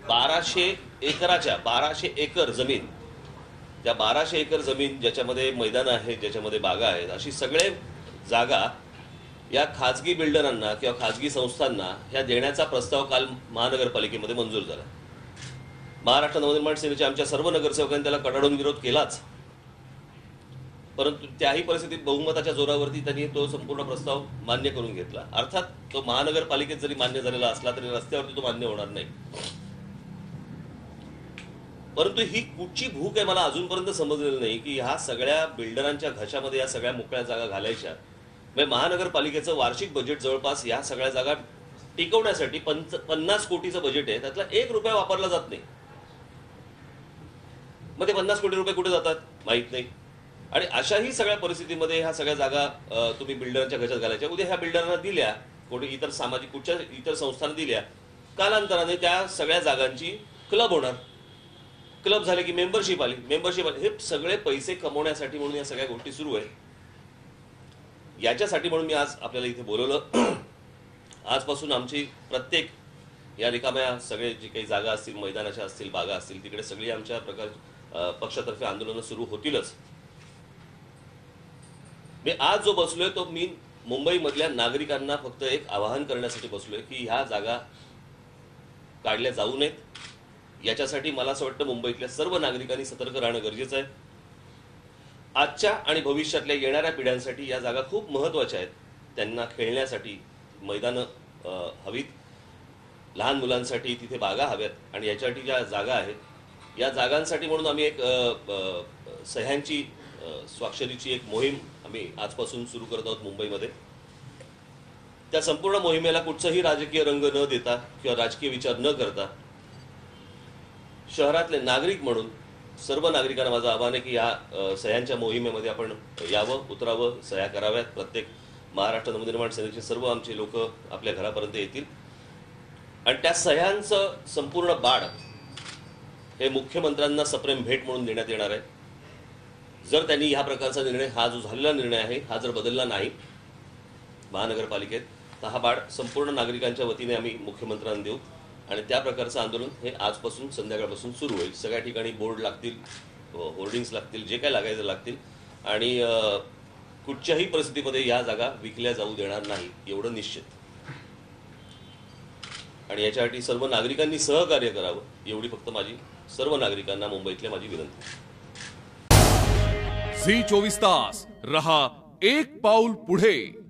1200 acre जमीन, त्या 1200 acre जमीन ज्याच्यामध्ये मैदान आहेत, ज्याच्यामध्ये बागा आहेत, अशी सगळे जागा या खाजगी बिल्डरांना किंवा खाजगी संस्थांना ह्या देण्याचा प्रस्ताव काल महानगरपालिकेमध्ये मंजूर झाला. महाराष्ट्र नवनिर्माण सेनेचे आमच्या सर्व नगरसेवकांनी त्याला कडाडून विरोध केलाच, परंतु त्याही परिस्थितीत बहुमताच्या जोरावरती त्यांनी तो संपूर्ण प्रस्ताव मान्य करून घेतला. अर्थात तो महानगरपालिकेत जरी मान्य झालेला असला तरी रस्त्यावरती तो मान्य होणार नाही. परंतु ही कुठची भूक आहे मला अजूनपर्यंत समजलेलं नाही की ह्या सगळ्या बिल्डरांच्या घशामध्ये या सगळ्या मोकळ्या जागा घालायच्या. म्हणजे महानगरपालिकेचं वार्षिक बजेट जवळपास या सगळ्या जागा टिकवण्यासाठी 50 कोटीचं बजेट आहे, त्यातला 1 रुपया वापरला जात नाही. मग ते 50 कोटी रुपये कुठे जातात माहित नाही. आणि अशाही सगळ्या परिस्थितीमध्ये ह्या सगळ्या जागा तुम्ही बिल्डरांच्या घशात घालायच्या. उद्या ह्या बिल्डरांना दिल्या, कोणी इतर सामाजिक कुठच्या इतर संस्थांना दिल्या, कालांतराने त्या सगळ्या जागांची क्लब होणार. क्लब झाले की मेंबरशिप आली. हे सगळे पैसे कमवण्यासाठी म्हणून या सगळ्या गोष्टी सुरू आहेत. याच्यासाठी म्हणून मी आज आपल्याला इथे बोलवलं. आजपासून आमची प्रत्येक या रिकाम्या सगळे जे काही जागा असतील, मैदानाच्या असतील, बागा असतील, तिकडे सगळी आमच्या पक्षातर्फे आंदोलनं सुरू होतीलच. मी आज जो बसलोय तो मी मुंबईमधल्या नागरिकांना फक्त एक आवाहन करण्यासाठी बसलोय की ह्या जागा काढल्या जाऊ नयेत. याच्यासाठी मला असं वाटतं मुंबईतल्या सर्व नागरिकांनी सतर्क राहणं गरजेचं आहे. आजच्या आणि भविष्यातल्या येणाऱ्या पिढ्यांसाठी या जागा खूप महत्त्वाच्या आहेत. त्यांना खेळण्यासाठी मैदानं हवीत, लहान मुलांसाठी तिथे बागा हव्यात आणि याच्यासाठी ज्या जागा आहेत या जागांसाठी म्हणून आम्ही एक सह्यांची स्वाक्षरीची एक मोहीम आम्ही आजपासून सुरू करत आहोत मुंबईमध्ये. त्या संपूर्ण मोहिमेला कुठचाही राजकीय रंग न देता किंवा राजकीय विचार न करता शहरातले नागरिक म्हणून सर्व नागरिकांना माझं आवाहन आहे की या सह्यांच्या मोहिमेमध्ये आपण यावं, उतरावं, सह्या कराव्यात. प्रत्येक महाराष्ट्र नवनिर्माण सेनेचे सर्व आमचे लोक आपल्या घरापर्यंत येतील आणि त्या सह्यांचं संपूर्ण बाड हे मुख्यमंत्र्यांना सप्रेम भेट म्हणून देण्यात येणार आहे. जर त्यांनी ह्या प्रकारचा निर्णय, हा जो झालेला निर्णय आहे, हा जर बदलला नाही महानगरपालिकेत, तर हा बाड संपूर्ण नागरिकांच्या वतीने आम्ही मुख्यमंत्र्यांना देऊ आणि त्या प्रकारचं आंदोलन हे आजपासून संध्याकाळपासून सुरू होईल. सगळ्या ठिकाणी बोर्ड लागतील, होर्डिंग्स लागतील, जे काय लागायचं लागतील आणि कुठच्याही परिस्थितीमध्ये या जागा विकल्या जाऊ देणार नाही एवढं निश्चित. आणि याच्यासाठी सर्व नागरिकांनी सहकार्य करावं एवढी फक्त माझी सर्व नागरिकांना मुंबईतल्या माझी विनंती. झी 24 तास रहा एक पाऊल पुढे.